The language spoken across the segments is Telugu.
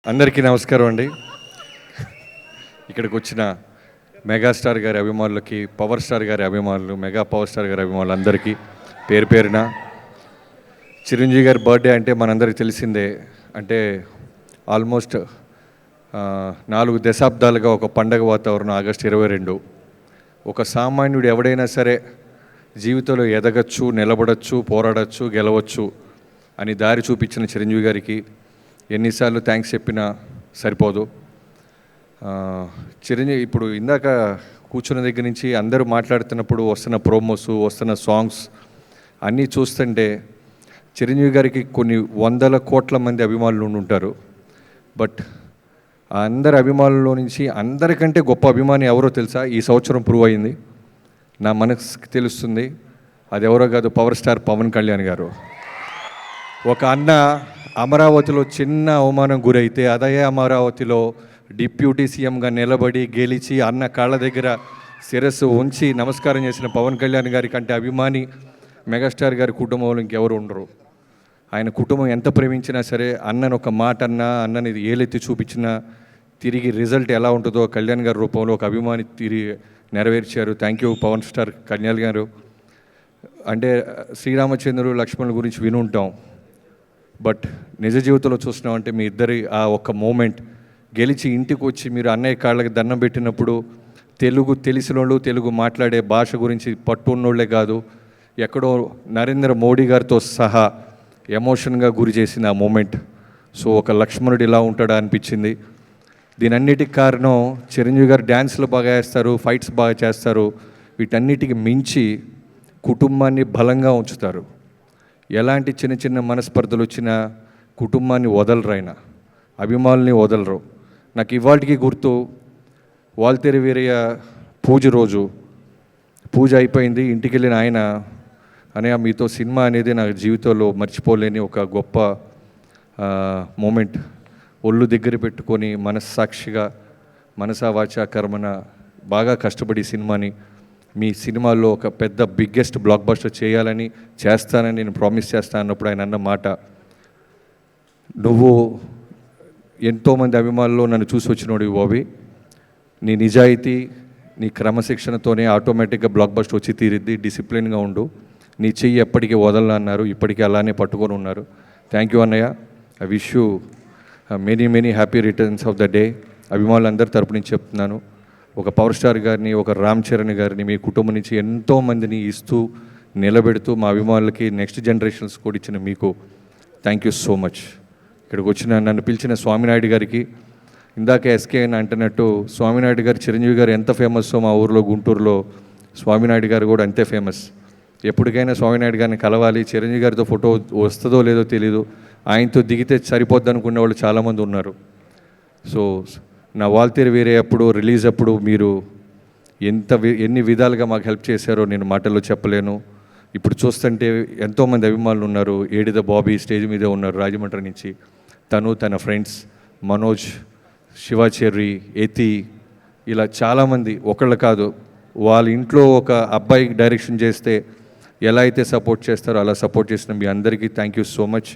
అందరికీ నమస్కారం అండి. ఇక్కడికి వచ్చిన మెగాస్టార్ గారి అభిమానులకి, పవర్ స్టార్ గారి అభిమానులు, మెగా పవర్ స్టార్ గారి అభిమానులు అందరికీ పేరు పేరున చిరంజీవి గారి బర్త్డే అంటే మనందరికీ తెలిసిందే. అంటే ఆల్మోస్ట్ 4 దశాబ్దాలుగా ఒక పండగ వాతావరణం. ఆగస్టు 22 ఒక సామాన్యుడు ఎవడైనా సరే జీవితంలో ఎదగచ్చు, నిలబడచ్చు, పోరాడచ్చు, గెలవచ్చు అని దారి చూపించిన చిరంజీవి గారికి ఎన్నిసార్లు థ్యాంక్స్ చెప్పినా సరిపోదు. చిరంజీవి ఇప్పుడు ఇందాక కూర్చున్న దగ్గర నుంచి అందరూ మాట్లాడుతున్నప్పుడు వస్తున్న ప్రోమోస్, వస్తున్న సాంగ్స్ అన్నీ చూస్తుంటే చిరంజీవి గారికి కొన్ని 100 కోట్ల మంది అభిమానులు ఉంటారు. బట్ ఆ అందరి అభిమానుల్లో నుంచి అందరికంటే గొప్ప అభిమాని ఎవరో తెలుసా? ఈ సంవత్సరం ప్రూవ్ అయింది. నా మనసుకి తెలుస్తుంది. అది ఎవరో కాదు, పవర్ స్టార్ పవన్ కళ్యాణ్ గారు. ఒక అన్న అమరావతిలో చిన్న అవమానం గురైతే అదే అమరావతిలో డిప్యూటీ సీఎంగా నిలబడి గెలిచి అన్న కాళ్ళ దగ్గర శిరస్సు ఉంచి నమస్కారం చేసిన పవన్ కళ్యాణ్ గారి కంటే అభిమాని మెగాస్టార్ గారి కుటుంబంలో ఇంకెవరు ఉండరు. ఆయన కుటుంబం ఎంత ప్రేమించినా సరే అన్నను ఒక మాట అన్నా, అన్నని ఏలెత్తి చూపించినా తిరిగి రిజల్ట్ ఎలా ఉంటుందో కళ్యాణ్ గారి రూపంలో ఒక అభిమాని తిరిగి నెరవేర్చారు. Thank you Pawan star Kalyan గారు. అంటే శ్రీరామచంద్రుడు లక్ష్మణుల గురించి విని ఉంటాం, బట్ నిజ జీవితంలో చూసినామంటే మీ ఇద్దరి ఆ ఒక్క మూమెంట్ గెలిచి ఇంటికి వచ్చి మీరు అన్నయ్య కాళ్ళకి దండం పెట్టినప్పుడు తెలుగు తెలిసిన వాళ్ళు, తెలుగు మాట్లాడే భాష గురించి పట్టున్నోళ్లే కాదు, ఎక్కడో నరేంద్ర మోడీ గారితో సహా ఎమోషన్గా గురి చేసింది ఆ మూమెంట్. సో ఒక లక్ష్మణుడు ఇలా ఉంటాడా అనిపించింది. దీనన్నిటికి కారణం చిరంజీవి గారు డ్యాన్స్లు బాగా వేస్తారు, ఫైట్స్ బాగా చేస్తారు. వీటన్నిటికి మించి కుటుంబాన్ని బలంగా ఉంచుతారు. ఎలాంటి చిన్న చిన్న మనస్పర్ధలు వచ్చినా కుటుంబాన్ని వదలరు, ఆయన అభిమానుల్ని వదలరు. నాకు ఇవాళకి గుర్తు, వాల్తేరు వీరయ్య పూజ అయిపోయింది. ఇంటికి వెళ్ళిన ఆయన అనయ్య మీతో సినిమా అనేది నా జీవితంలో మర్చిపోలేని ఒక గొప్ప మూమెంట్. ఒళ్ళు దగ్గర పెట్టుకొని మనస్సాక్షిగా మనసా వాచా కర్మన బాగా కష్టపడి సినిమాని మీ సినిమాల్లో ఒక పెద్ద బిగ్గెస్ట్ బ్లాక్ బస్టర్ చేయాలని చేస్తానని నేను ప్రామిస్ చేస్తాను అన్నప్పుడు ఆయన అన్న మాట, నువ్వు ఎంతోమంది అభిమానుల్లో నన్ను చూసి వచ్చినోడు బాబీ, నీ నిజాయితీ, నీ క్రమశిక్షణతోనే ఆటోమేటిక్గా బ్లాక్ బస్టర్ వచ్చి తీరిద్ది, డిసిప్లిన్గా ఉండు, నీ చెయ్యి ఎప్పటికీ వదలని అన్నారు. ఇప్పటికీ అలానే పట్టుకొని ఉన్నారు. థ్యాంక్ యూ అన్నయ్య. I wish you many happy returns of the day. అభిమానులందరి తరపు నుంచి చెప్తున్నాను. ఒక పవర్ స్టార్ గారిని, ఒక రామ్ చరణ్ గారిని మీ కుటుంబం నుంచి ఎంతోమందిని ఇస్తూ నిలబెడుతూ మా అభిమానులకి నెక్స్ట్ జనరేషన్స్ కూడా ఇచ్చిన మీకు థ్యాంక్ యూ సో మచ్. ఇక్కడికి వచ్చిన నన్ను పిలిచిన స్వామినాయుడు గారికి, ఇందాక ఎస్కే అని అంటున్నట్టు స్వామినాయుడు గారు చిరంజీవి గారు ఎంత ఫేమస్సో మా ఊరిలో గుంటూరులో స్వామినాయుడు గారు కూడా అంతే ఫేమస్. ఎప్పటికైనా స్వామినాయుడు గారిని కలవాలి, చిరంజీవి గారితో ఫోటో వస్తుందో లేదో తెలీదు, ఆయనతో దిగితే సరిపోద్ది అనుకునే వాళ్ళు చాలామంది ఉన్నారు. సో నా వాల్తేరు వేరే అప్పుడు రిలీజ్ అప్పుడు మీరు ఎన్ని విధాలుగా మాకు హెల్ప్ చేశారో నేను మాటల్లో చెప్పలేను. ఇప్పుడు చూస్తుంటే ఎంతోమంది అభిమానులు ఉన్నారు. ఏడిద బాబీ స్టేజ్ మీదే ఉన్నారు రాజమండ్రి నుంచి, తను తన ఫ్రెండ్స్ మనోజ్, శివాచెర్రి, ఎతి, ఇలా చాలామంది, ఒకళ్ళు కాదు. వాళ్ళ ఇంట్లో ఒక అబ్బాయి డైరెక్షన్ చేస్తే ఎలా అయితే సపోర్ట్ చేస్తారో అలా సపోర్ట్ చేసిన మీ అందరికీ thank you so much.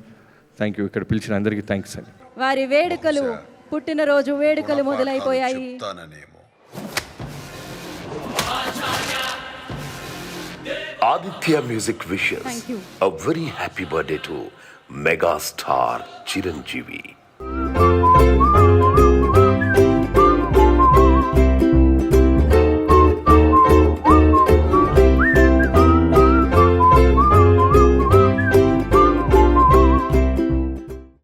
Thank you. ఇక్కడ పిలిచిన అందరికీ థ్యాంక్స్ అండి. వారి వేడుకలు, పుట్టినరోజు వేడుకలు మొదలైపోయాయి. Aditya Music wishes a very happy birthday to Mega Star Chiranjeevi.